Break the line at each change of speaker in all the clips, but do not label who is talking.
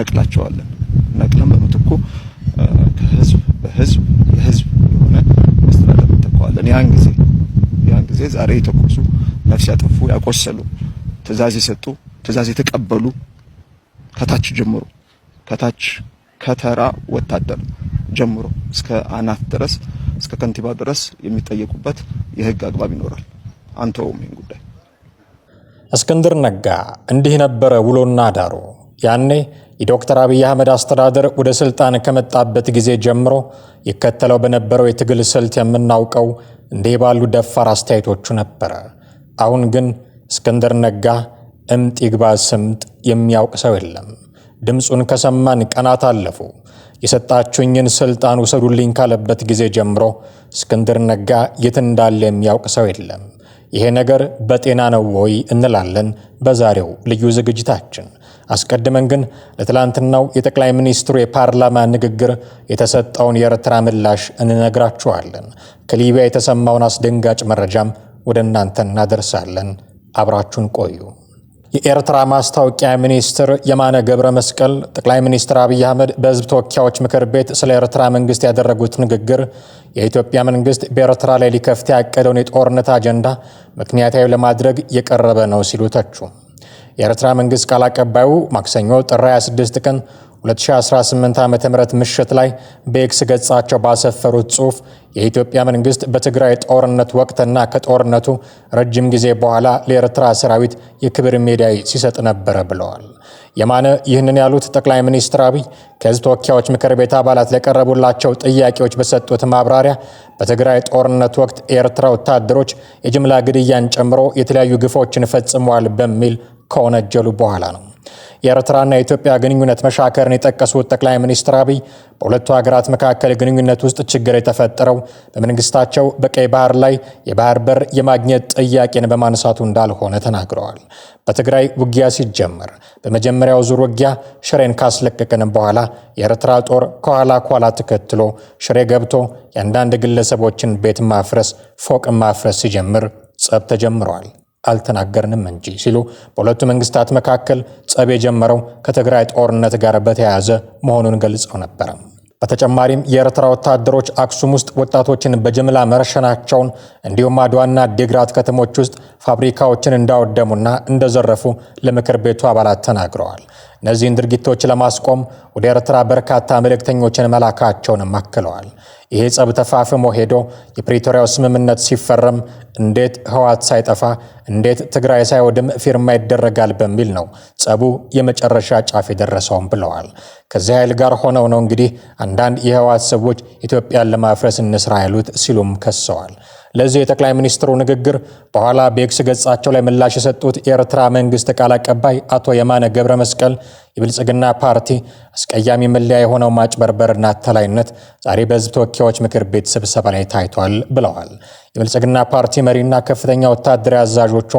እነቅላቸዋለን። ነቅለን በምትኩ ከህዝብ በህዝብ የህዝብ የሆነ መስተዳደር እንተካዋለን። ያን ጊዜ ዛሬ የተቆሱ ነፍስ ያጠፉ ያቆሰሉ ትእዛዝ የሰጡ ትእዛዝ የተቀበሉ ከታች ጀምሮ ከተራ ወታደር ጀምሮ እስከ አናት ድረስ እስከ ከንቲባ ድረስ የሚጠየቁበት የህግ አግባብ ይኖራል። አንተውም ይሄን ጉዳይ
እስክንድር ነጋ እንዲህ ነበረ ውሎና ዳሩ። ያኔ የዶክተር አብይ አህመድ አስተዳደር ወደ ስልጣን ከመጣበት ጊዜ ጀምሮ ይከተለው በነበረው የትግል ስልት የምናውቀው እንዲህ ባሉ ደፋር አስተያየቶቹ ነበረ። አሁን ግን እስክንድር ነጋ እምጥ ይግባ ስምጥ የሚያውቅ ሰው የለም። ድምፁን ከሰማን ቀናት አለፉ። የሰጣችሁኝን ስልጣን ውሰዱልኝ ካለበት ጊዜ ጀምሮ እስክንድር ነጋ የት እንዳለ የሚያውቅ ሰው የለም። ይሄ ነገር በጤና ነው ወይ እንላለን በዛሬው ልዩ ዝግጅታችን። አስቀድመን ግን ለትላንትናው የጠቅላይ ሚኒስትሩ የፓርላማ ንግግር የተሰጠውን የኤርትራ ምላሽ እንነግራችኋለን። ከሊቢያ የተሰማውን አስደንጋጭ መረጃም ወደ እናንተ እናደርሳለን። አብራችሁን ቆዩ። የኤርትራ ማስታወቂያ ሚኒስትር የማነ ገብረ መስቀል ጠቅላይ ሚኒስትር አብይ አህመድ በሕዝብ ተወካዮች ምክር ቤት ስለ ኤርትራ መንግስት ያደረጉት ንግግር የኢትዮጵያ መንግስት በኤርትራ ላይ ሊከፍት ያቀደውን የጦርነት አጀንዳ ምክንያታዊ ለማድረግ የቀረበ ነው ሲሉ ተቹ። የኤርትራ መንግስት ቃል አቀባዩ ማክሰኞ ጥር 26 ቀን 2018 ዓ.ም ምሽት ላይ በኤክስ ገጻቸው ባሰፈሩት ጽሑፍ የኢትዮጵያ መንግስት በትግራይ ጦርነት ወቅትና ከጦርነቱ ረጅም ጊዜ በኋላ ለኤርትራ ሰራዊት የክብር ሜዳይ ሲሰጥ ነበር ብለዋል። የማነ ይህንን ያሉት ጠቅላይ ሚኒስትር አብይ ከሕዝብ ተወካዮች ምክር ቤት አባላት ለቀረቡላቸው ጥያቄዎች በሰጡት ማብራሪያ በትግራይ ጦርነት ወቅት የኤርትራ ወታደሮች የጅምላ ግድያን ጨምሮ የተለያዩ ግፎችን ፈጽመዋል በሚል ከወነጀሉ በኋላ ነው። የኤርትራና የኢትዮጵያ ግንኙነት መሻከርን የጠቀሱት ጠቅላይ ሚኒስትር አብይ በሁለቱ ሀገራት መካከል ግንኙነት ውስጥ ችግር የተፈጠረው በመንግስታቸው በቀይ ባህር ላይ የባህር በር የማግኘት ጥያቄን በማንሳቱ እንዳልሆነ ተናግረዋል። በትግራይ ውጊያ ሲጀመር በመጀመሪያው ዙር ውጊያ ሽሬን ካስለቀቀን በኋላ የኤርትራ ጦር ከኋላ ተከትሎ ሽሬ ገብቶ የአንዳንድ ግለሰቦችን ቤት ማፍረስ፣ ፎቅ ማፍረስ ሲጀምር ጸብ ተጀምሯል። አልተናገርንም እንጂ ሲሉ በሁለቱ መንግስታት መካከል ጸብ የጀመረው ከትግራይ ጦርነት ጋር በተያያዘ መሆኑን ገልጸው ነበር። በተጨማሪም የኤርትራ ወታደሮች አክሱም ውስጥ ወጣቶችን በጅምላ መረሸናቸውን እንዲሁም አድዋና ዲግራት ከተሞች ውስጥ ፋብሪካዎችን እንዳወደሙና እንደዘረፉ ለምክር ቤቱ አባላት ተናግረዋል። እነዚህን ድርጊቶች ለማስቆም ወደ ኤርትራ በርካታ መልእክተኞችን መላካቸውን አክለዋል። ይሄ ጸብ ተፋፍሞ ሄዶ የፕሪቶሪያው ስምምነት ሲፈረም እንዴት ህወሓት ሳይጠፋ እንዴት ትግራይ ሳይወድም ፊርማ ይደረጋል በሚል ነው ጸቡ የመጨረሻ ጫፍ የደረሰውም ብለዋል። ከዚህ ኃይል ጋር ሆነው ነው እንግዲህ አንዳንድ የህወሓት ሰዎች ኢትዮጵያን ለማፍረስ እንስራ ያሉት ሲሉም ከሰዋል። ለዚህ የጠቅላይ ሚኒስትሩ ንግግር በኋላ በኤክስ ገጻቸው ላይ ምላሽ የሰጡት የኤርትራ መንግስት ቃል አቀባይ አቶ የማነ ገብረ መስቀል የብልጽግና ፓርቲ አስቀያሚ መለያ የሆነው ማጭበርበርና አታላይነት ዛሬ በሕዝብ ተወካዮች ምክር ቤት ስብሰባ ላይ ታይቷል ብለዋል። የብልጽግና ፓርቲ መሪና ከፍተኛ ወታደራዊ አዛዦቹ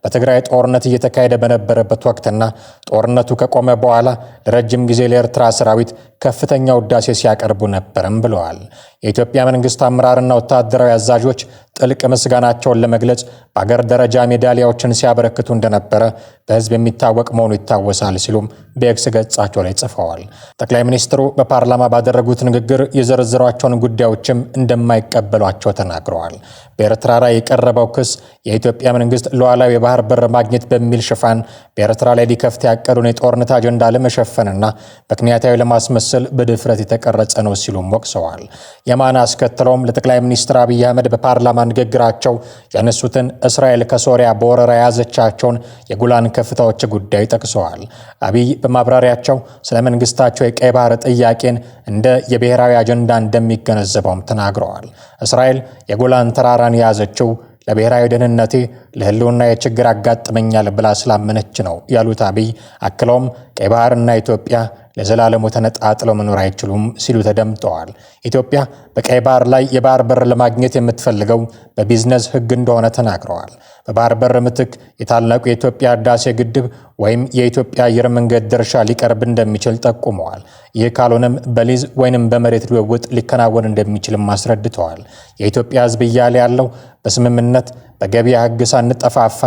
በትግራይ ጦርነት እየተካሄደ በነበረበት ወቅትና ጦርነቱ ከቆመ በኋላ ለረጅም ጊዜ ለኤርትራ ሰራዊት ከፍተኛ ውዳሴ ሲያቀርቡ ነበርም ብለዋል። የኢትዮጵያ መንግስት አመራርና ወታደራዊ አዛዦች ጥልቅ ምስጋናቸውን ለመግለጽ በአገር ደረጃ ሜዳሊያዎችን ሲያበረክቱ እንደነበረ በህዝብ የሚታወቅ መሆኑ ይታወሳል ሲሉም በኤክስ ገጻቸው ላይ ጽፈዋል። ጠቅላይ ሚኒስትሩ በፓርላማ ባደረጉት ንግግር የዘረዘሯቸውን ጉዳዮችም እንደማይቀበሏቸው ተናግረዋል። በኤርትራ ላይ የቀረበው ክስ የኢትዮጵያ መንግስት ሉዓላዊ የባህር በር ማግኘት በሚል ሽፋን በኤርትራ ላይ ሊከፍት ያቀዱን የጦርነት አጀንዳ ለመሸፈንና ምክንያታዊ ለማስመሰል በድፍረት የተቀረጸ ነው ሲሉም ወቅሰዋል። የማነ አስከትለውም ለጠቅላይ ሚኒስትር አብይ አህመድ በፓርላማ ንግግራቸው ያነሱትን እስራኤል ከሶሪያ በወረራ የያዘቻቸውን የጎላን ከፍታዎች ጉዳይ ጠቅሰዋል። አብይ በማብራሪያቸው ስለ መንግስታቸው የቀይ ባህር ጥያቄን እንደ የብሔራዊ አጀንዳ እንደሚገነዘበውም ተናግረዋል። እስራኤል የጎላን ተራራን የያዘችው ለብሔራዊ ደህንነቴ ለህልውና የችግር አጋጥመኛል ብላ ስላመነች ነው ያሉት አብይ አክለውም ቀይ ባህርና ኢትዮጵያ ለዘላለሙ ተነጣጥለው መኖር አይችሉም ሲሉ ተደምጠዋል። ኢትዮጵያ በቀይ ባህር ላይ የባህር በር ለማግኘት የምትፈልገው በቢዝነስ ህግ እንደሆነ ተናግረዋል። በባህር በር ምትክ የታላቁ የኢትዮጵያ ህዳሴ ግድብ ወይም የኢትዮጵያ አየር መንገድ ድርሻ ሊቀርብ እንደሚችል ጠቁመዋል። ይህ ካልሆነም በሊዝ ወይንም በመሬት ልውውጥ ሊከናወን እንደሚችልም አስረድተዋል። የኢትዮጵያ ህዝብ እያለ ያለው በስምምነት በገበያ ሕግ ሳንጠፋፋ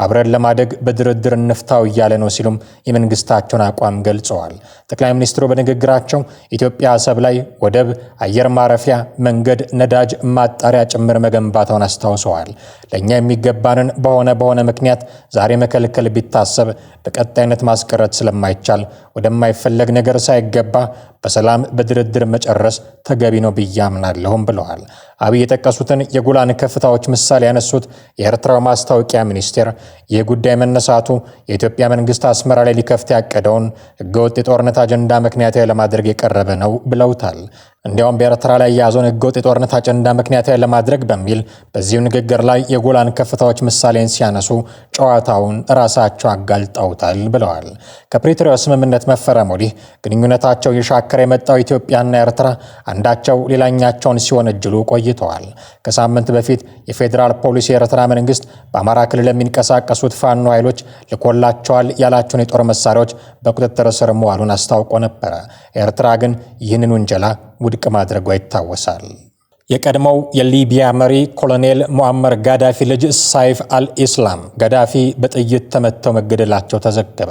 አብረን ለማደግ በድርድር እንፍታው እያለ ነው ሲሉም የመንግስታቸውን አቋም ገልጸዋል። ጠቅላይ ሚኒስትሩ በንግግራቸው ኢትዮጵያ አሰብ ላይ ወደብ፣ አየር ማረፊያ፣ መንገድ፣ ነዳጅ ማጣሪያ ጭምር መገንባታውን አስታውሰዋል። ለእኛ የሚገባንን በሆነ ምክንያት ዛሬ መከልከል ቢታሰብ በቀጣይነት ማስቀረት ስለማይቻል ወደማይፈለግ ነገር ሳይገባ በሰላም በድርድር መጨረስ ተገቢ ነው ብዬ አምናለሁም ብለዋል። አብይ የጠቀሱትን የጎላን ከፍታዎች ምሳሌ ያነሱት የኤርትራው ማስታወቂያ ሚኒስቴር ይህ ጉዳይ መነሳቱ የኢትዮጵያ መንግስት አስመራ ላይ ሊከፍት ያቀደውን ህገወጥ የጦርነት አጀንዳ ምክንያታዊ ለማድረግ የቀረበ ነው ብለውታል። እንዲያውም በኤርትራ ላይ የያዘውን ህገወጥ የጦርነት አጀንዳ ምክንያታዊ ለማድረግ በሚል በዚሁ ንግግር ላይ የጎላን ከፍታዎች ምሳሌን ሲያነሱ ጨዋታውን ራሳቸው አጋልጠውታል ብለዋል። ከፕሪቶሪያው ስምምነት መፈረም ወዲህ ግንኙነታቸው የሻከረ የመጣው ኢትዮጵያና ኤርትራ አንዳቸው ሌላኛቸውን ሲወነጅሉ ቆይተዋል። ከሳምንት በፊት የፌዴራል ፖሊስ የኤርትራ መንግስት በአማራ ክልል የሚንቀሳቀሱት ፋኖ ኃይሎች ልኮላቸዋል ያላቸውን የጦር መሳሪያዎች በቁጥጥር ስር መዋሉን አስታውቆ ነበረ። ኤርትራ ግን ይህንን ውንጀላ ውድቅ ማድረጓ ይታወሳል። የቀድሞው የሊቢያ መሪ ኮሎኔል ሙአመር ጋዳፊ ልጅ ሳይፍ አልኢስላም ጋዳፊ በጥይት ተመተው መገደላቸው ተዘገበ።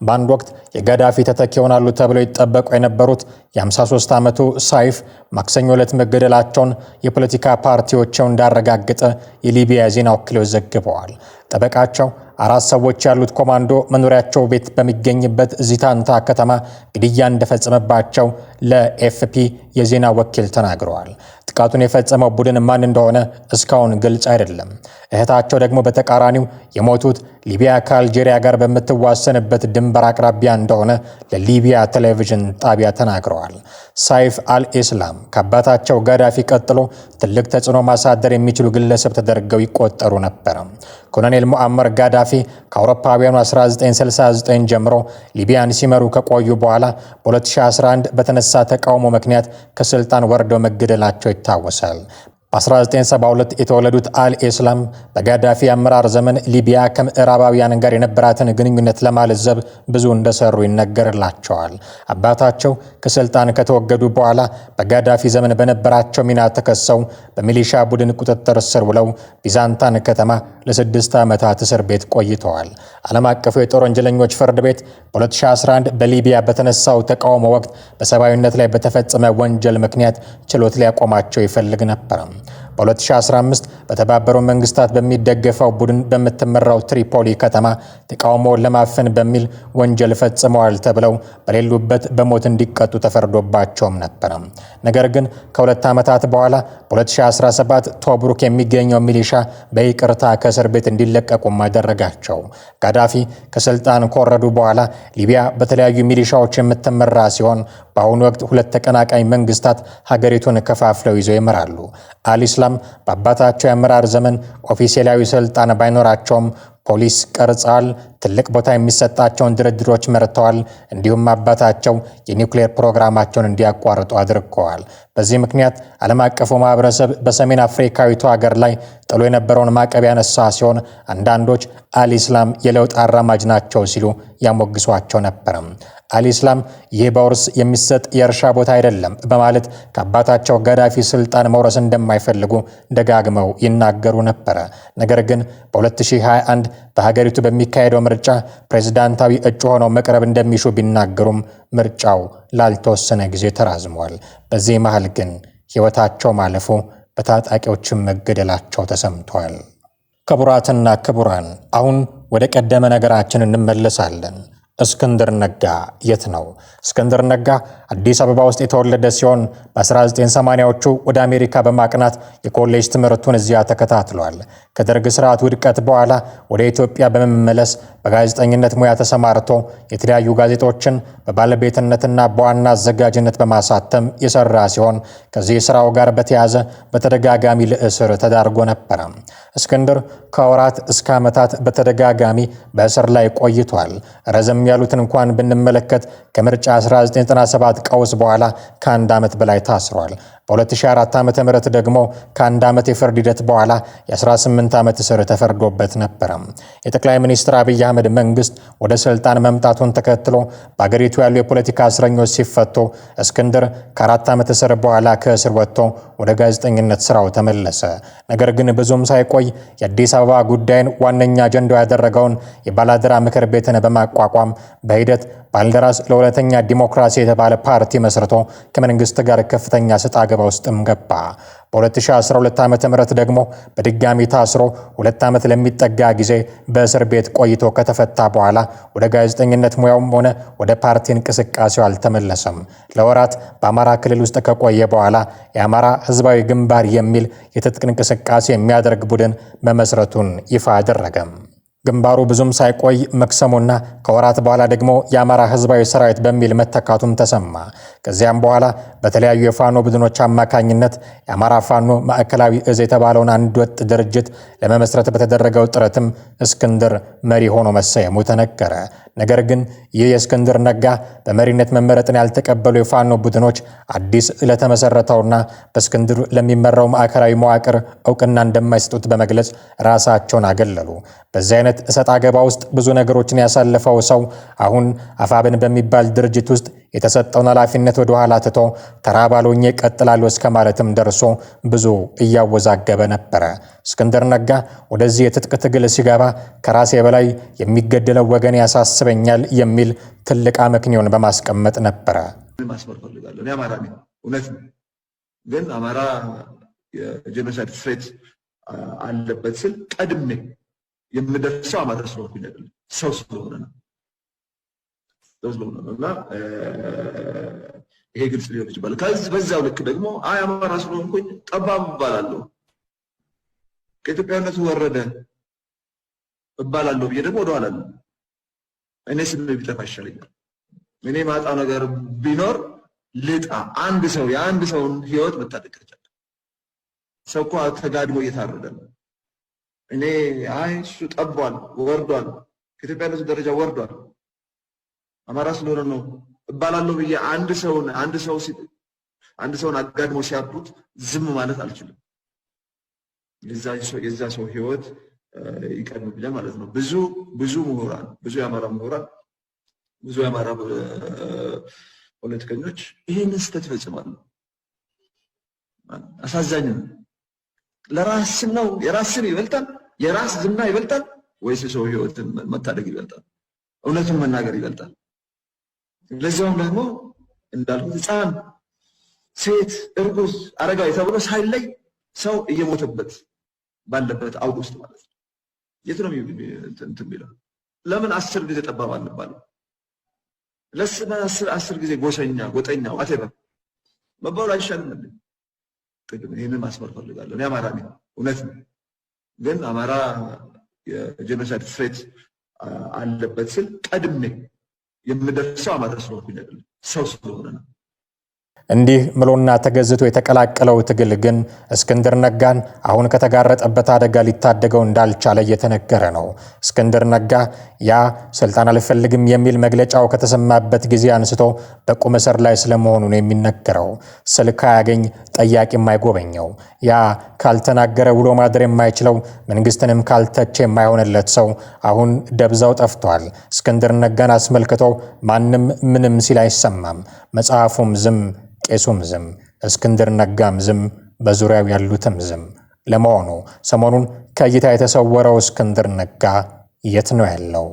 በአንድ ወቅት የጋዳፊ ተተኪ ይሆናሉ ተብለው ይጠበቁ የነበሩት የ53 ዓመቱ ሳይፍ ማክሰኞ ዕለት መገደላቸውን የፖለቲካ ፓርቲዎቸው እንዳረጋገጠ የሊቢያ ዜና ወኪሎች ዘግበዋል። ጠበቃቸው 4 ሰዎች ያሉት ኮማንዶ መኖሪያቸው ቤት በሚገኝበት ዚታንታ ከተማ ግድያ እንደፈጸመባቸው ለኤፍፒ የዜና ወኪል ተናግረዋል። ጥቃቱን የፈጸመው ቡድን ማን እንደሆነ እስካሁን ግልጽ አይደለም። እህታቸው ደግሞ በተቃራኒው የሞቱት ሊቢያ ከአልጄሪያ ጋር በምትዋሰንበት ድንበር አቅራቢያ እንደሆነ ለሊቢያ ቴሌቪዥን ጣቢያ ተናግረዋል። ሳይፍ አልኢስላም ከአባታቸው ጋዳፊ ቀጥሎ ትልቅ ተጽዕኖ ማሳደር የሚችሉ ግለሰብ ተደርገው ይቆጠሩ ነበር። ኮሎኔል ሙአመር ጋዳፊ ከአውሮፓውያኑ 1969 ጀምሮ ሊቢያን ሲመሩ ከቆዩ በኋላ በ2011 በተነሳ ተቃውሞ ምክንያት ከስልጣን ወርደው መገደላቸው ይታወሳል። በ1972 የተወለዱት አልኢስላም በጋዳፊ አመራር ዘመን ሊቢያ ከምዕራባውያን ጋር የነበራትን ግንኙነት ለማለዘብ ብዙ እንደሰሩ ይነገርላቸዋል። አባታቸው ከስልጣን ከተወገዱ በኋላ በጋዳፊ ዘመን በነበራቸው ሚና ተከሰው በሚሊሻ ቡድን ቁጥጥር ስር ውለው ቢዛንታን ከተማ ለ6 ዓመታት እስር ቤት ቆይተዋል። ዓለም አቀፉ የጦር ወንጀለኞች ፍርድ ቤት በ2011 በሊቢያ በተነሳው ተቃውሞ ወቅት በሰብአዊነት ላይ በተፈጸመ ወንጀል ምክንያት ችሎት ሊያቆማቸው ይፈልግ ነበር። በ2015 በተባበሩት መንግስታት በሚደገፈው ቡድን በምትመራው ትሪፖሊ ከተማ ተቃውሞውን ለማፈን በሚል ወንጀል ፈጽመዋል ተብለው በሌሉበት በሞት እንዲቀጡ ተፈርዶባቸውም ነበር። ነገር ግን ከ2 ዓመታት በኋላ በ2017 ቶብሩክ የሚገኘው ሚሊሻ በይቅርታ ከእስር ቤት እንዲለቀቁ ማደረጋቸው። ጋዳፊ ከስልጣን ከወረዱ በኋላ ሊቢያ በተለያዩ ሚሊሻዎች የምትመራ ሲሆን በአሁኑ ወቅት 2 ተቀናቃኝ መንግስታት ሀገሪቱን ከፋፍለው ይዘው ይመራሉ። አልኢስላም በአባታቸው የአመራር ዘመን ኦፊሴላዊ ስልጣን ባይኖራቸውም ፖሊስ ቀርጸዋል፣ ትልቅ ቦታ የሚሰጣቸውን ድርድሮች መርተዋል፣ እንዲሁም አባታቸው የኒውክሌር ፕሮግራማቸውን እንዲያቋርጡ አድርገዋል። በዚህ ምክንያት ዓለም አቀፉ ማህበረሰብ በሰሜን አፍሪካዊቱ ሀገር ላይ ጥሎ የነበረውን ማዕቀብ ያነሳ ሲሆን አንዳንዶች አልኢስላም የለውጥ አራማጅ ናቸው ሲሉ ያሞግሷቸው ነበር። አልኢስላም ይህ በውርስ የሚሰጥ የእርሻ ቦታ አይደለም በማለት ከአባታቸው ጋዳፊ ስልጣን መውረስ እንደማይፈልጉ ደጋግመው ይናገሩ ነበር። ነገር ግን በ2021 በሀገሪቱ በሚካሄደው ምርጫ ፕሬዝዳንታዊ እጩ ሆነው መቅረብ እንደሚሹ ቢናገሩም ምርጫው ላልተወሰነ ጊዜ ተራዝሟል። በዚህ መሃል ግን ሕይወታቸው ማለፉ በታጣቂዎችም መገደላቸው ተሰምቷል። ክቡራትና ክቡራን አሁን ወደ ቀደመ ነገራችን እንመለሳለን። እስክንድር ነጋ የት ነው? እስክንድር ነጋ አዲስ አበባ ውስጥ የተወለደ ሲሆን በ1980ዎቹ ወደ አሜሪካ በማቅናት የኮሌጅ ትምህርቱን እዚያ ተከታትሏል። ከደርግ ስርዓት ውድቀት በኋላ ወደ ኢትዮጵያ በመመለስ በጋዜጠኝነት ሙያ ተሰማርቶ የተለያዩ ጋዜጦችን በባለቤትነትና በዋና አዘጋጅነት በማሳተም የሰራ ሲሆን ከዚህ ስራው ጋር በተያያዘ በተደጋጋሚ ለእስር ተዳርጎ ነበር። እስክንድር ከወራት እስከ ዓመታት በተደጋጋሚ በእስር ላይ ቆይቷል። ረዘም ያሉትን እንኳን ብንመለከት ከምርጫ 1997 ቀውስ በኋላ ከ1 ዓመት በላይ ታስሯል። በ2004 ዓ.ም ደግሞ ከ1 ዓመት የፍርድ ሂደት በኋላ የ18 ዓመት እስር ተፈርዶበት ነበር። የጠቅላይ ሚኒስትር አብይ አህመድ መንግስት ወደ ስልጣን መምጣቱን ተከትሎ በአገሪቱ ያሉ የፖለቲካ እስረኞች ሲፈቱ እስክንድር ከ4 ዓመት እስር በኋላ ከእስር ወጥቶ ወደ ጋዜጠኝነት ስራው ተመለሰ። ነገር ግን ብዙም ሳይቆይ የአዲስ አበባ ጉዳይን ዋነኛ አጀንዳው ያደረገውን የባላደራ ምክር ቤትን በማቋቋም በሂደት ባልደራስ ለሁለተኛ ዲሞክራሲ የተባለ ፓርቲ መስርቶ ከመንግስት ጋር ከፍተኛ ሰጣ ገባ ውስጥም ገባ። በ2012 ዓ.ም ደግሞ በድጋሚ ታስሮ 2 ዓመት ለሚጠጋ ጊዜ በእስር ቤት ቆይቶ ከተፈታ በኋላ ወደ ጋዜጠኝነት ሙያውም ሆነ ወደ ፓርቲ እንቅስቃሴው አልተመለሰም። ለወራት በአማራ ክልል ውስጥ ከቆየ በኋላ የአማራ ህዝባዊ ግንባር የሚል የትጥቅ እንቅስቃሴ የሚያደርግ ቡድን መመስረቱን ይፋ አደረገም። ግንባሩ ብዙም ሳይቆይ መክሰሙና ከወራት በኋላ ደግሞ የአማራ ህዝባዊ ሰራዊት በሚል መተካቱም ተሰማ። ከዚያም በኋላ በተለያዩ የፋኖ ቡድኖች አማካኝነት የአማራ ፋኖ ማዕከላዊ እዝ የተባለውን አንድ ወጥ ድርጅት ለመመስረት በተደረገው ጥረትም እስክንድር መሪ ሆኖ መሰየሙ ተነገረ። ነገር ግን ይህ የእስክንድር ነጋ በመሪነት መመረጥን ያልተቀበሉ የፋኖ ቡድኖች አዲስ ለተመሰረተውና በእስክንድር ለሚመራው ማዕከላዊ መዋቅር እውቅና እንደማይሰጡት በመግለጽ ራሳቸውን አገለሉ። በዚህ አይነት እሰጥ አገባ ውስጥ ብዙ ነገሮችን ያሳለፈው ሰው አሁን አፋብን በሚባል ድርጅት ውስጥ የተሰጠውን ኃላፊነት ወደ ኋላ ትቶ ተራ ባሎኜ ቀጥላለሁ እስከ ማለትም ደርሶ ብዙ እያወዛገበ ነበረ። እስክንድር ነጋ ወደዚህ የትጥቅ ትግል ሲገባ ከራሴ በላይ የሚገደለው ወገን ያሳስበኛል የሚል ትልቅ አመክንዮን በማስቀመጥ ነበረ።
ማስመር ፈልጋለሁ። እኔ አማራ ነኝ፣ እውነት ነው። ግን አማራ የጄኖሳይድ ፍሬት አለበት ስል ቀድሜ የምደርሰው አማራ ስለሆንኩኝ አይደለም፣ ሰው ስለሆነ ነው። እና ይሄ ግልጽ ሊሆን ይችላል። ከዚህ በዛው ልክ ደግሞ አማራ ስለሆንኩኝ ጠባብ እባላለሁ፣ ከኢትዮጵያነቱ ወረደ እባላለሁ ብዬ ደግሞ ወደኋላ ነው። እኔ ስም ቢጠፋ ይሻለኛል። እኔ ማጣው ነገር ቢኖር ልጣ የአንድ ሰውን ህይወት መታደግ ይችላል። ሰው እኮ ተጋድሞ እየታረደ ነው። እኔ እሱ ጠቧል፣ ወርዷል፣ ከኢትዮጵያነቱ ደረጃ ወርዷል፣ አማራ ስለሆነ ነው እባላለሁ ብዬ አንድ ሰውን አጋድሞ ሲያብሩት ዝም ማለት አልችልም። የዛ ሰው ህይወት ይቀድምብኛል ማለት ነው። ብዙ ምሁራን፣ ብዙ የአማራ ምሁራን፣ ብዙ የአማራ ፖለቲከኞች ይህንን ስህተት ይፈጽማሉ። አሳዛኝ ነው። ለራስን ነው የራስን ይበልጣል፣ የራስ ዝና ይበልጣል ወይስ የሰው ህይወትን መታደግ ይበልጣል? እውነቱን መናገር ይበልጣል። ለዚያውም ደግሞ እንዳልኩት ሕፃን፣ ሴት፣ እርጉዝ፣ አረጋዊ ተብሎ ሳይለይ ሰው እየሞተበት ባለበት አውድ ውስጥ ማለት ነው። የት ነው እንትን የሚለው? ለምን 10 ጊዜ ጠባብ አንባልም? ለምን 10 ጊዜ ጎጠኛ ዋቴቨር መባሉ አይሻልም? ይህንን ማስመር ፈልጋለሁ። እኔ አማራ ነኝ፣ እውነት ነው። ግን አማራ የጄኖሳይድ ፍሬት አለበት ስል ቀድሜ የምደርሰው አማራ ስለሆንኩኝ አይደለም፣ ሰው ስለሆነ ነው።
እንዲህ ምሎና ተገዝቶ የተቀላቀለው ትግል ግን እስክንድር ነጋን አሁን ከተጋረጠበት አደጋ ሊታደገው እንዳልቻለ እየተነገረ ነው። እስክንድር ነጋ ያ ስልጣን አልፈልግም የሚል መግለጫው ከተሰማበት ጊዜ አንስቶ በቁም እስር ላይ ስለመሆኑ ነው የሚነገረው። ስልክ አያገኝ፣ ጠያቂም አይጎበኘው፣ ያ ካልተናገረ ውሎ ማደር የማይችለው መንግስትንም ካልተቸ የማይሆንለት ሰው አሁን ደብዛው ጠፍቷል። እስክንድር ነጋን አስመልክቶ ማንም ምንም ሲል አይሰማም። መጽሐፉም ዝም፣ ቄሱም ዝም፣ እስክንድር ነጋም ዝም፣ በዙሪያው ያሉትም ዝም። ለመሆኑ ሰሞኑን ከእይታ የተሰወረው እስክንድር ነጋ የት ነው ያለው?